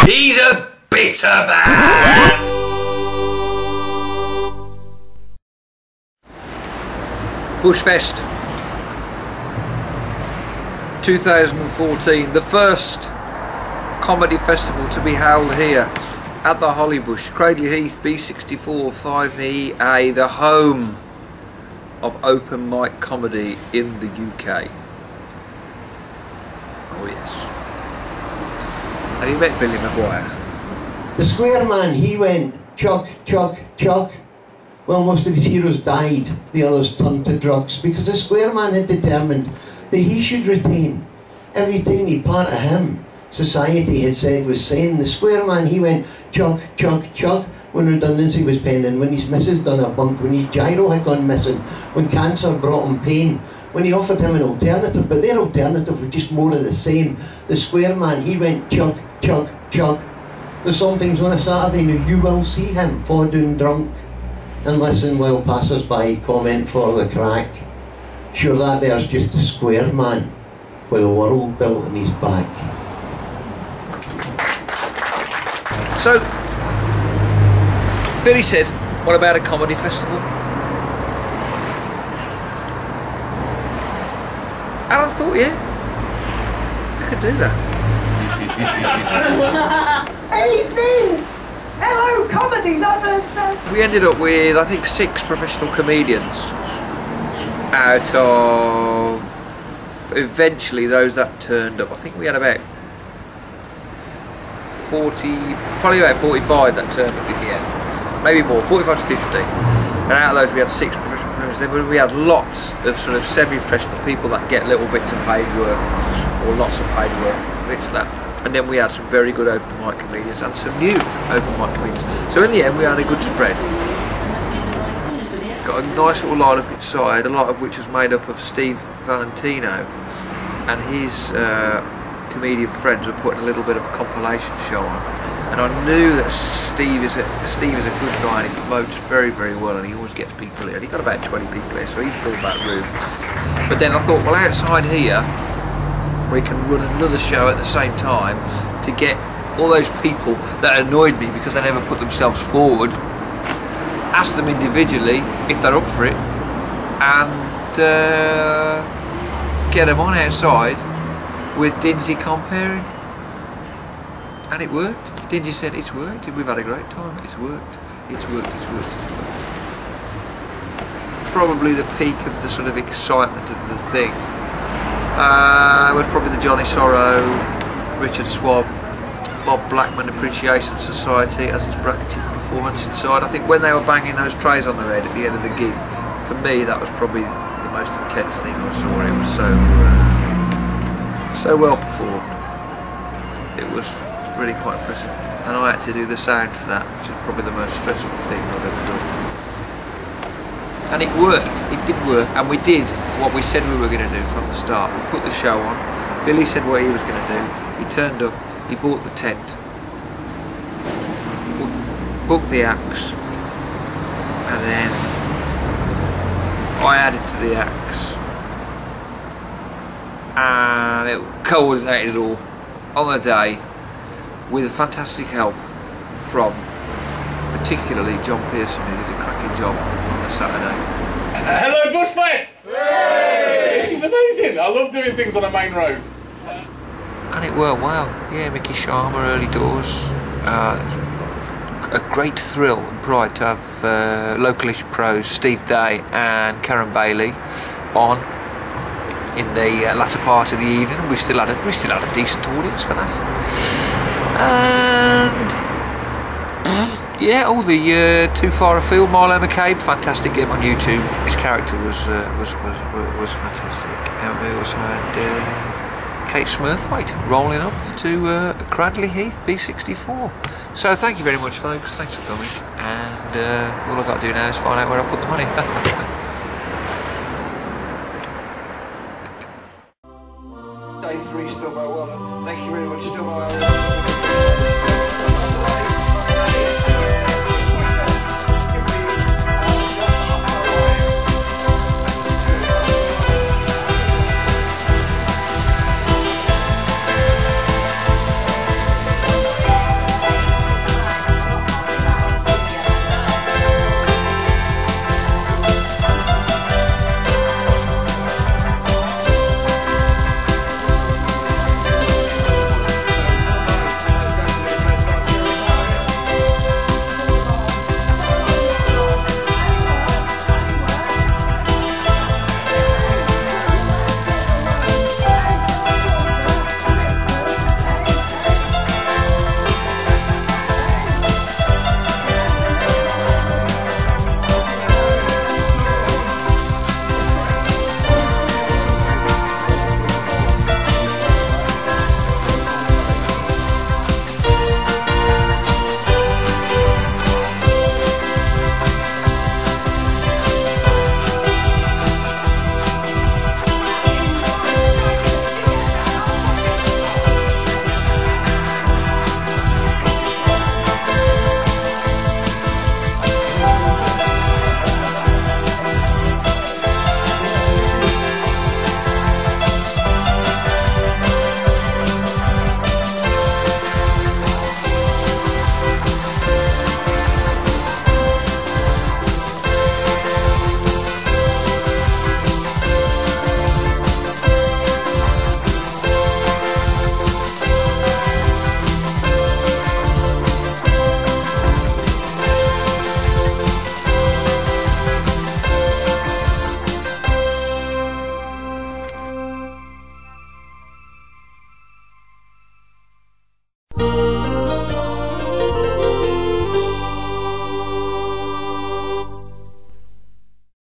He's a bitter man. Bushfest 2014, the first comedy festival to be held here at the Hollybush, Cradley Heath, B64 5EA, the home of open mic comedy in the UK. Oh yes. Have you met Billy McGuire? The square man, he went chug, chug, chug. Well, most of his heroes died, the others turned to drugs, because the square man had determined that he should retain every tiny part of him society had said was sane. The square man, he went chug, chug, chug when redundancy was pending, when his missus done a bunk, when his gyro had gone missing, when cancer brought him pain, when he offered him an alternative, but their alternative was just more of the same. The square man, he went chug, chug, chug. There's sometimes on a Saturday now you will see him doing drunk and listen while passers-by comment for the crack. Sure, that there's just a square man with the world built on his back. So, Billy says, what about a comedy festival? And I thought, yeah, I could do that. Evening! Hello, comedy lovers! We ended up with, I think, 6 professional comedians out of eventually those that turned up. I think we had about 40, probably about 45 that turned up in the end. Maybe more, 45 to 50. And out of those we had 6 professional comedians. Then we had lots of sort of semi-professional people that get little bits of paid work, or lots of paid work, bits of that. And then we had some very good open mic comedians and some new open mic comedians. So in the end we had a good spread. Got a nice little lineup inside, a lot of which was made up of Steve Valentino and his comedian friends were putting a little bit of a compilation show on. And I knew that Steve is a good guy and he promotes very, very well, and he always gets people here. And he got about 20 people here, so he filled that room. But then I thought, well, outside here we can run another show at the same time to get all those people that annoyed me because they never put themselves forward, ask them individually if they're up for it, and get them on outside with Dinsey comparing. And it worked. Dinsey said it's worked, we've had a great time, it's worked, it's worked, it's worked, it's worked. Probably the peak of the sort of excitement of the thing was probably the Johnny Sorrow, Richard Swab, Bob Blackman Appreciation Society as its bracketed performance inside. I think when they were banging those trays on their head at the end of the gig, for me that was probably the most intense thing I saw. It was so well performed. It was really quite impressive, and I had to do the sound for that, which is probably the most stressful thing I've ever done. And it worked, it did work, and we did what we said we were going to do from the start. We put the show on, Billy said what he was going to do, he turned up, he bought the tent, booked the acts, and then I added to the acts, and it coordinated it all on the day with fantastic help from particularly John Pearson, who did a cracking job on the Saturday. Hello Bushfest! Yay! This is amazing, I love doing things on a main road. And it worked well. Yeah, Mickey Sharma, early doors. A great thrill and pride to have localish pros Steve Day and Karen Bailey on in the latter part of the evening. We still had a decent audience for that. And yeah, all the Too Far Afield, Milo McCabe, fantastic game on YouTube. His character was fantastic. And we also had Kate Smurthwaite rolling up to Cradley Heath, B64. So thank you very much, folks. Thanks for coming. And all I've got to do now is find out where I put the money. Day 3 still very well. Thank you very much, still very well.